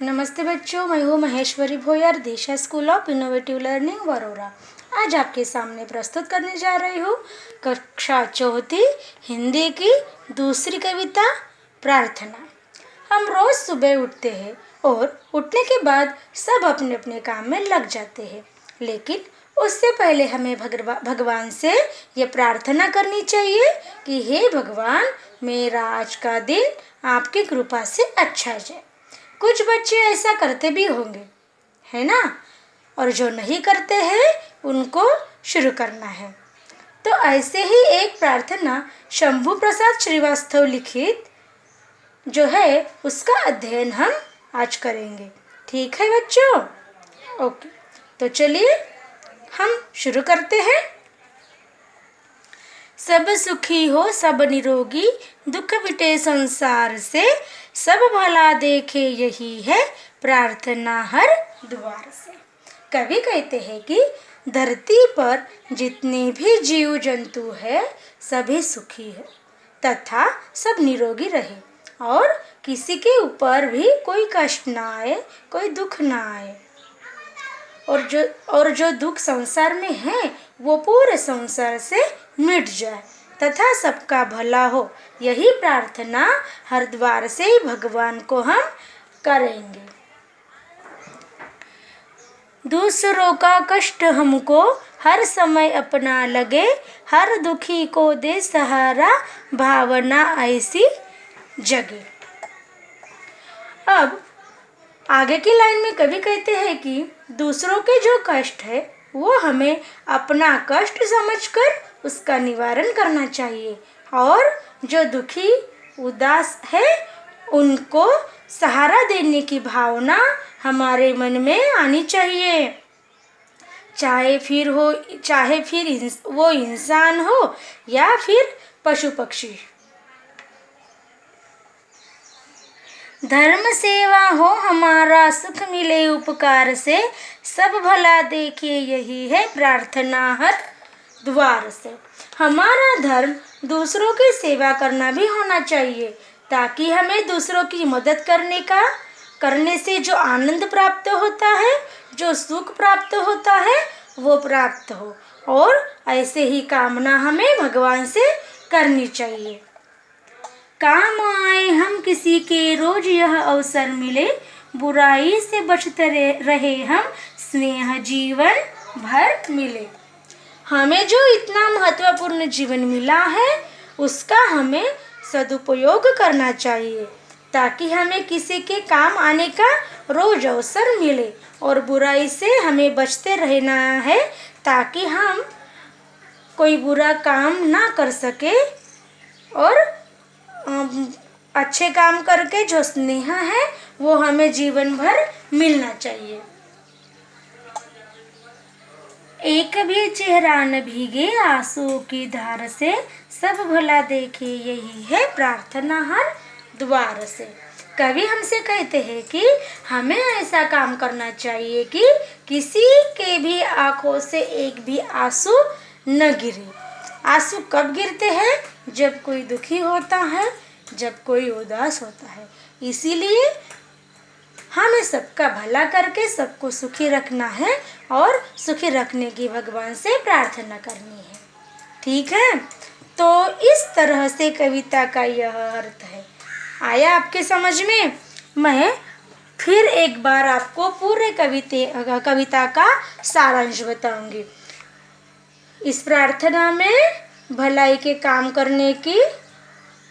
नमस्ते बच्चों, मैं हूँ Maheshwari Bhoyar, Disha school of innovative learning Warora. आज आपके सामने प्रस्तुत करने जा रही हूँ कक्षा चौथी हिंदी की दूसरी कविता प्रार्थना। हम रोज सुबह उठते हैं और उठने के बाद सब अपने अपने काम में लग जाते हैं, लेकिन उससे पहले हमें भगवान से ये प्रार्थना करनी चाहिए कि हे भगवान, मेरा आज का दिन आपकी कृपा से अच्छा जाए। कुछ बच्चे ऐसा करते भी होंगे, है ना? और जो नहीं करते हैं उनको शुरू करना है। तो ऐसे ही एक प्रार्थना शंभू प्रसाद श्रीवास्तव लिखित जो है उसका अध्ययन हम आज करेंगे। ठीक है बच्चों? ओके, तो चलिए हम शुरू करते हैं। सब सुखी हो, सब निरोगी, दुख मिटे संसार से, सब भला देखे यही है प्रार्थना हर द्वार से। कवि कहते हैं कि धरती पर जितने भी जीव जंतु है सभी सुखी है तथा सब निरोगी रहे और किसी के ऊपर भी कोई कष्ट ना आए, कोई दुख ना आए। और जो दुख संसार में है वो पूरे संसार से मिट जाए तथा सबका भला हो, यही प्रार्थना हरिद्वार से भगवान को हम करेंगे। दूसरों का कष्ट हमको हर समय अपना लगे, हर दुखी को दे सहारा, भावना ऐसी जगे। अब आगे की लाइन में कवि कहते हैं कि दूसरों के जो कष्ट है वो हमें अपना कष्ट समझकर उसका निवारण करना चाहिए और जो दुखी उदास है उनको सहारा देने की भावना हमारे मन में आनी चाहिए। चाहे फिर वो इंसान हो या फिर पशु पक्षी। धर्म सेवा हो हमारा, सुख मिले उपकार से, सब भला देखे यही है प्रार्थना हर द्वार से। हमारा धर्म दूसरों की सेवा करना भी होना चाहिए ताकि हमें दूसरों की मदद करने से जो आनंद प्राप्त होता है, जो सुख प्राप्त होता है वो प्राप्त हो। और ऐसे ही कामना हमें भगवान से करनी चाहिए। काम आए हम किसी के, रोज यह अवसर मिले, बुराई से बचते रहे हम, स्नेह जीवन भर मिले। हमें जो इतना महत्वपूर्ण जीवन मिला है उसका हमें सदुपयोग करना चाहिए ताकि हमें किसी के काम आने का रोज अवसर मिले और बुराई से हमें बचते रहना है ताकि हम कोई बुरा काम ना कर सके और अच्छे काम करके जो स्नेह है वो हमें जीवन भर मिलना चाहिए। एक भी चेहरा न भीगे आंसू की धार से, सब भला देखे यही है प्रार्थना हर द्वार से। कवि हमसे कहते हैं कि हमें ऐसा काम करना चाहिए कि किसी के भी आंखों से एक भी आंसू न गिरे। आंसू कब गिरते हैं? जब कोई दुखी होता है, जब कोई उदास होता है। इसीलिए हमें सबका भला करके सबको सुखी रखना है और सुखी रखने की भगवान से प्रार्थना करनी है। ठीक है? तो इस तरह से कविता का यह अर्थ है। आया आपके समझ में? मैं फिर एक बार आपको पूरे कविता का सारांश बताऊंगी। इस प्रार्थना में भलाई के काम करने की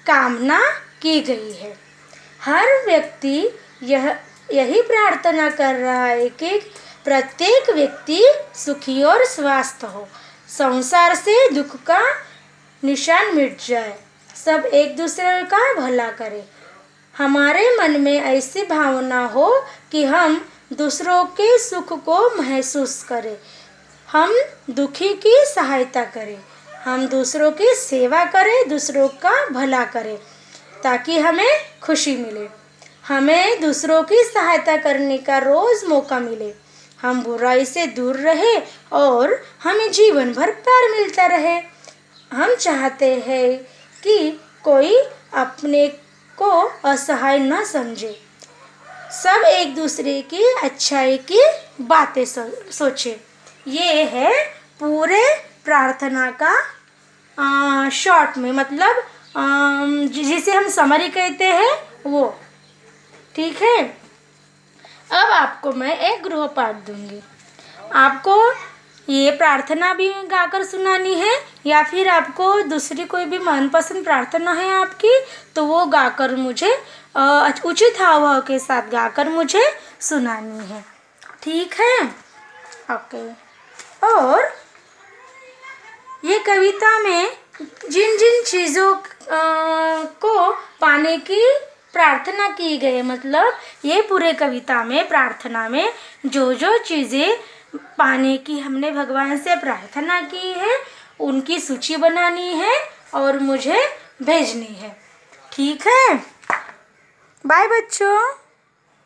कामना की गई है। हर व्यक्ति यही प्रार्थना कर रहा है कि प्रत्येक व्यक्ति सुखी और स्वस्थ हो, संसार से दुख का निशान मिट जाए, सब एक दूसरे का भला करे। हमारे मन में ऐसी भावना हो कि हम दूसरों के सुख को महसूस करें, हम दुखी की सहायता करें, हम दूसरों की सेवा करें, दूसरों का भला करें ताकि हमें खुशी मिले। हमें दूसरों की सहायता करने का रोज मौका मिले, हम बुराई से दूर रहे और हमें जीवन भर प्यार मिलता रहे। हम चाहते हैं कि कोई अपने को असहाय न समझे। सब एक दूसरे की अच्छाई की बातें सोचे। ये है पूरे प्रार्थना का शॉर्ट में, मतलब जिसे हम समरी कहते हैं वो। ठीक है, अब आपको मैं एक गृहपाठ दूंगी। आपको ये प्रार्थना भी गाकर सुनानी है, या फिर आपको दूसरी कोई भी मनपसंद प्रार्थना है आपकी, तो वो गाकर मुझे उचित हावभाव के साथ गाकर मुझे सुनानी है। ठीक है, ओके। और ये कविता में जिन जिन चीज़ों को पाने की प्रार्थना की गई, मतलब ये पूरे कविता में प्रार्थना में जो जो चीज़ें पाने की हमने भगवान से प्रार्थना की है उनकी सूची बनानी है और मुझे भेजनी है। ठीक है, बाय बच्चों।